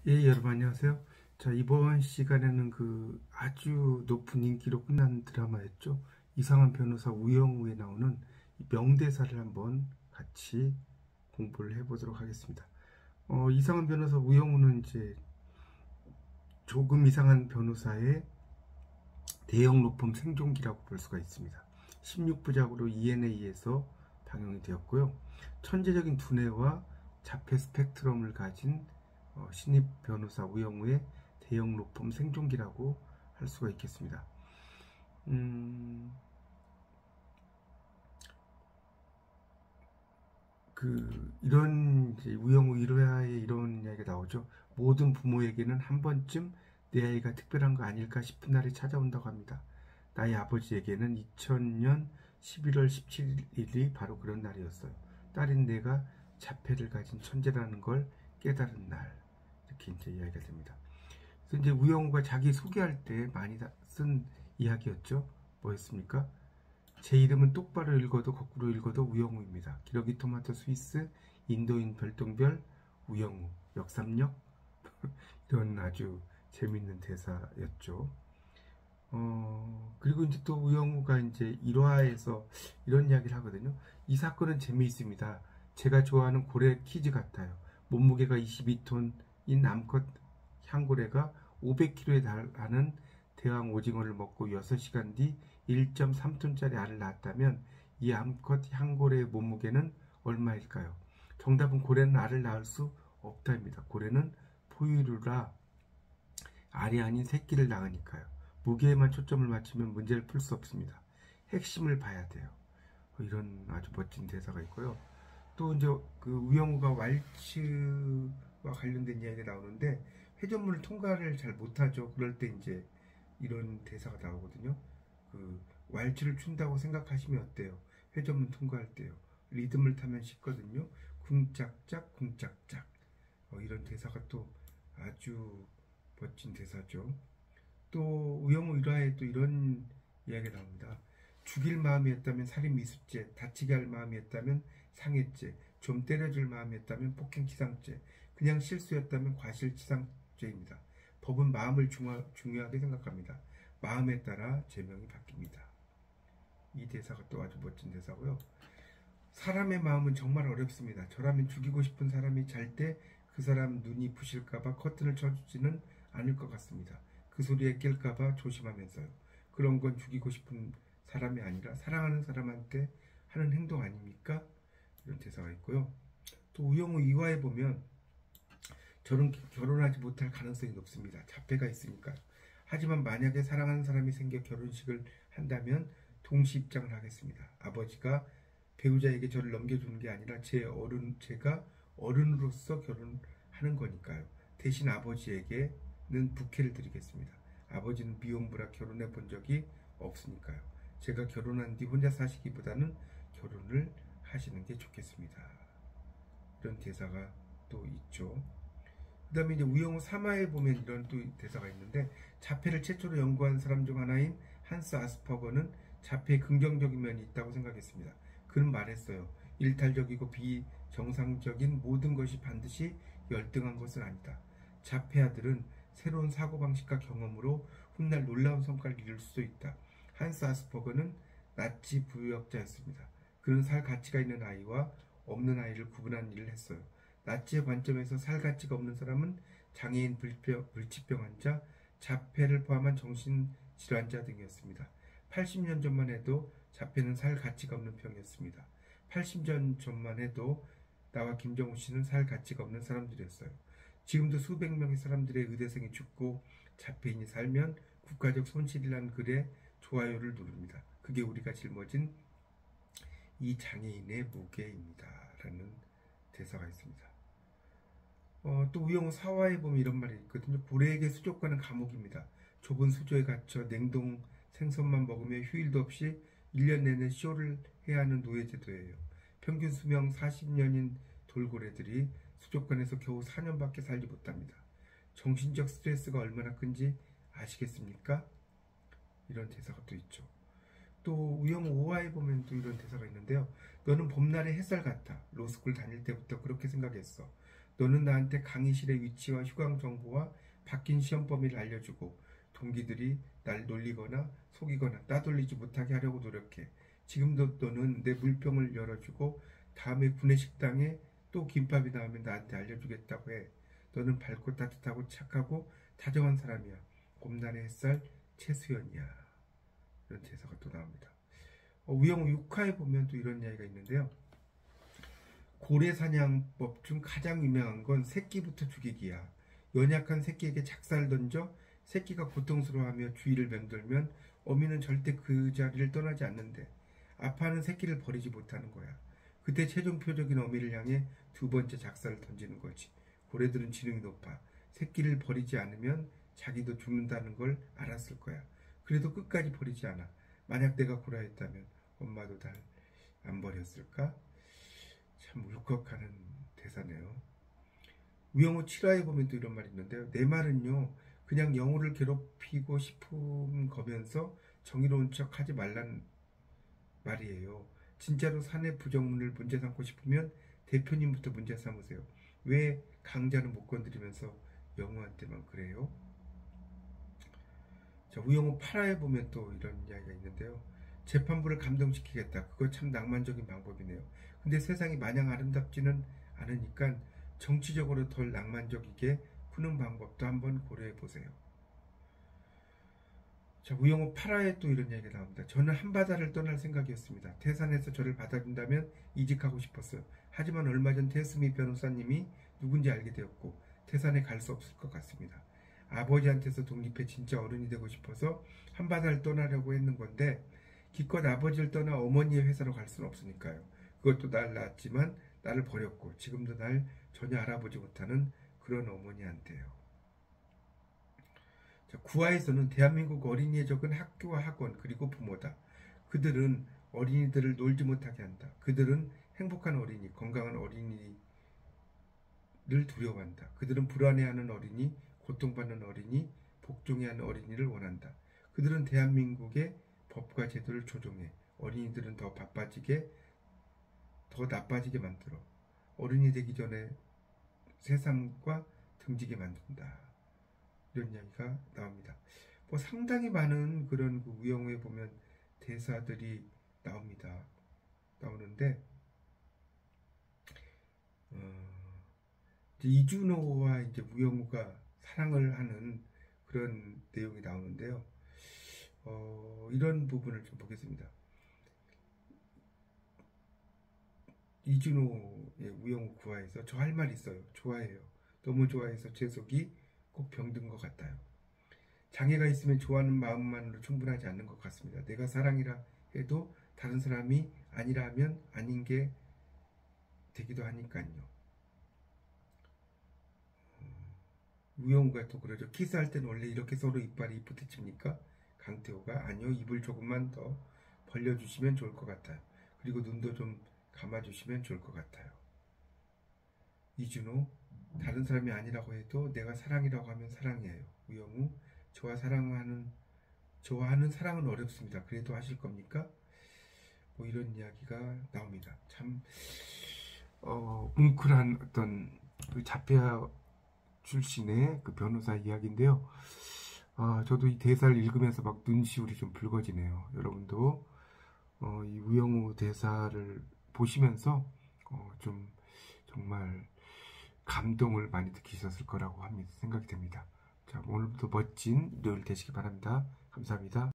예, 여러분 안녕하세요. 자, 이번 시간에는 그 아주 높은 인기로 끝난 드라마였죠. 이상한 변호사 우영우에 나오는 이 명대사를 한번 같이 공부를 해보도록 하겠습니다. 이상한 변호사 우영우는 이제 조금 이상한 변호사의 대형 로펌 생존기라고 볼 수가 있습니다. 16부작으로 ENA에서 방영이 되었고요. 천재적인 두뇌와 자폐 스펙트럼을 가진 신입 변호사 우영우의 대형 로펌 생존기라고 할 수가 있겠습니다. 이런 이제 우영우 1화에 이런 이야기가 나오죠. 모든 부모에게는 한 번쯤 내 아이가 특별한 거 아닐까 싶은 날이 찾아온다고 합니다. 나의 아버지에게는 2000년 11월 17일이 바로 그런 날이었어요. 딸인 내가 자폐를 가진 천재라는 걸 깨달은 날. 이렇게 이제 이야기가 됩니다. 그래서 이제 우영우가 자기 소개할 때 많이 쓴 이야기였죠. 뭐였습니까? 제 이름은 똑바로 읽어도 거꾸로 읽어도 우영우입니다. 기러기 토마토 스위스 인도인 별똥별 우영우 역삼역 이런 아주 재밌는 대사였죠. 그리고 이제 또 우영우가 이제 1화에서 이런 이야기를 하거든요. 이 사건은 재미있습니다. 제가 좋아하는 고래 퀴즈 같아요. 몸무게가 22톤인 암컷 향고래가 500kg에 달하는 대왕 오징어를 먹고 6시간 뒤 1.3톤짜리 알을 낳았다면 이 암컷 향고래의 몸무게는 얼마일까요? 정답은 고래는 알을 낳을 수 없다입니다. 고래는 포유류라 알이 아닌 새끼를 낳으니까요. 무게에만 초점을 맞추면 문제를 풀 수 없습니다. 핵심을 봐야 돼요. 이런 아주 멋진 대사가 있고요. 또 이제 그 우영우가 왈츠와 관련된 이야기가 나오는데 회전문을 통과를 잘 못하죠. 그럴 때 이제 이런 대사가 나오거든요. 그 왈츠를 춘다고 생각하시면 어때요? 회전문 통과할 때요. 리듬을 타면 쉽거든요. 쿵짝짝 쿵짝짝. 이런 대사가 또 아주 멋진 대사죠. 또 우영우 1화에 또 이런 이야기가 나옵니다. 죽일 마음이었다면 살인 미수죄, 다치게 할 마음이었다면 상해죄, 좀 때려줄 마음이었다면 폭행치상죄, 그냥 실수였다면 과실치상죄입니다. 법은 마음을 중요하게 생각합니다. 마음에 따라 제명이 바뀝니다. 이 대사가 또 아주 멋진 대사고요. 사람의 마음은 정말 어렵습니다. 저라면 죽이고 싶은 사람이 잘 때 그 사람 눈이 부실까봐 커튼을 쳐주지는 않을 것 같습니다. 그 소리에 깰까봐 조심하면서요. 그런 건 죽이고 싶은 사람이 아니라 사랑하는 사람한테 하는 행동 아닙니까? 이런 대사가 있고요. 또 우영우 2화에 보면 저는 결혼하지 못할 가능성이 높습니다. 자폐가 있으니까요. 하지만 만약에 사랑하는 사람이 생겨 결혼식을 한다면 동시 입장을 하겠습니다. 아버지가 배우자에게 저를 넘겨주는 게 아니라 제가 어른으로서 결혼하는 거니까요. 대신 아버지에게는 부케를 드리겠습니다. 아버지는 미혼부라 결혼해 본 적이 없으니까요. 제가 결혼한 뒤 혼자 사시기보다는 결혼을 하시는 게 좋겠습니다. 이런 대사가 또 있죠. 그 다음에 이제 우영우 3화에 보면 이런 또 대사가 있는데, 자폐를 최초로 연구한 사람 중 하나인 한스 아스퍼거는 자폐의 긍정적인 면이 있다고 생각했습니다. 그는 말했어요. 일탈적이고 비정상적인 모든 것이 반드시 열등한 것은 아니다. 자폐아들은 새로운 사고방식과 경험으로 훗날 놀라운 성과를 이룰 수도 있다. 한스 아스퍼거는 나치 부역자였습니다. 그는 살 가치가 있는 아이와 없는 아이를 구분하는 일을 했어요. 나치의 관점에서 살 가치가 없는 사람은 장애인, 불치병 환자, 자폐를 포함한 정신질환자 등이었습니다. 80년 전만 해도 자폐는 살 가치가 없는 병이었습니다. 80년 전만 해도 나와 김정우 씨는 살 가치가 없는 사람들이었어요. 지금도 수백 명의 사람들의 의대생이 죽고 자폐인이 살면 국가적 손실이라는 글에 좋아요를 누릅니다. 그게 우리가 짊어진 이 장애인의 무게입니다. 라는 대사가 있습니다. 또 우영우 4화에 보면 이런 말이 있거든요. 고래에게 수족관은 감옥입니다. 좁은 수조에 갇혀 냉동 생선만 먹으며 휴일도 없이 1년 내내 쇼를 해야 하는 노예제도예요. 평균 수명 40년인 돌고래들이 수족관에서 겨우 4년밖에 살지 못합니다. 정신적 스트레스가 얼마나 큰지 아시겠습니까? 이런 대사가 또 있죠. 또 우영우 5화에 보면 또 이런 대사가 있는데요. 너는 봄날의 햇살 같아. 로스쿨 다닐 때부터 그렇게 생각했어. 너는 나한테 강의실의 위치와 휴강 정보와 바뀐 시험 범위를 알려주고 동기들이 날 놀리거나 속이거나 따돌리지 못하게 하려고 노력해. 지금도 너는 내 물병을 열어주고 다음에 구내식당에 또 김밥이 나오면 나한테 알려주겠다고 해. 너는 밝고 따뜻하고 착하고 다정한 사람이야. 봄날의 햇살 최수연이야. 이런 대사가 또 나옵니다. 우영우 6화에 보면 또 이런 이야기가 있는데요. 고래사냥법 중 가장 유명한 건 새끼부터 죽이기야. 연약한 새끼에게 작살을 던져 새끼가 고통스러워하며 주위를 맴돌면 어미는 절대 그 자리를 떠나지 않는데 아파하는 새끼를 버리지 못하는 거야. 그때 최종 표적인 어미를 향해 두 번째 작살을 던지는 거지. 고래들은 지능이 높아. 새끼를 버리지 않으면 자기도 죽는다는 걸 알았을 거야. 그래도 끝까지 버리지 않아. 만약 내가 고라였다면 엄마도 날 안 버렸을까? 참 울컥하는 대사네요. 우영우 7화에 보면 또 이런 말이 있는데요. 내 말은요, 그냥 영우를 괴롭히고 싶은 거면서 정의로운 척 하지 말란 말이에요. 진짜로 사내 부정문을 문제 삼고 싶으면 대표님부터 문제 삼으세요. 왜 강자는 못 건드리면서 영우한테만 그래요? 자, 우영우 8화에 보면 또 이런 이야기가 있는데요. 재판부를 감동시키겠다. 그거 참 낭만적인 방법이네요. 근데 세상이 마냥 아름답지는 않으니까 정치적으로 덜 낭만적이게 푸는 방법도 한번 고려해 보세요. 자, 우영우 8화에 또 이런 얘기가 나옵니다. 저는 한바다를 떠날 생각이었습니다. 태산에서 저를 받아준다면 이직하고 싶었어요. 하지만 얼마 전 태스미 변호사님이 누군지 알게 되었고 태산에 갈 수 없을 것 같습니다. 아버지한테서 독립해 진짜 어른이 되고 싶어서 한바다를 떠나려고 했는 건데 기껏 아버지를 떠나 어머니의 회사로 갈 수는 없으니까요. 그것도 날 낳았지만 나를 버렸고 지금도 날 전혀 알아보지 못하는 그런 어머니한테요. 자, 9화에서는 대한민국 어린이의 적은 학교와 학원 그리고 부모다. 그들은 어린이들을 놀지 못하게 한다. 그들은 행복한 어린이, 건강한 어린이를 두려워한다. 그들은 불안해하는 어린이, 고통받는 어린이, 복종해하는 어린이를 원한다. 그들은 대한민국의 법과 제도를 조종해 어린이들은 더 바빠지게, 더 나빠지게 만들어 어른이 되기 전에 세상과 등지게 만든다. 이런 이야기가 나옵니다. 뭐 상당히 많은 그런 그 우영우에 보면 대사들이 나오는데 이제 이준호와 이제 우영우가 사랑을 하는 그런 내용이 나오는데요. 이런 부분을 좀 보겠습니다. 이준호의 우영우 9화에서 저 할 말 있어요. 좋아해요. 너무 좋아해서 제 속이 꼭 병든 것 같아요. 장애가 있으면 좋아하는 마음만으로 충분하지 않는 것 같습니다. 내가 사랑이라 해도 다른 사람이 아니라 하면 아닌 게 되기도 하니까요. 우영우가 또 그러죠. 키스할 때는 원래 이렇게 서로 이빨이 부딪힙니까? 강태호가 아니요. 입을 조금만 더 벌려주시면 좋을 것 같아요. 그리고 눈도 좀 감아주시면 좋을 것 같아요. 이준호 다른 사람이 아니라고 해도 내가 사랑이라고 하면 사랑이에요. 우영우 좋아하는 사랑은 어렵습니다. 그래도 하실 겁니까? 뭐 이런 이야기가 나옵니다. 참 뭉클한 어떤 그 자폐아 출신의 그 변호사 이야기인데요. 저도 이 대사를 읽으면서 막 눈시울이 좀 붉어지네요. 여러분도 이 우영우 대사를 보시면서 좀 정말 감동을 많이 느끼셨을 거라고 생각이 됩니다. 자, 오늘부터 멋진 일요일 되시기 바랍니다. 감사합니다.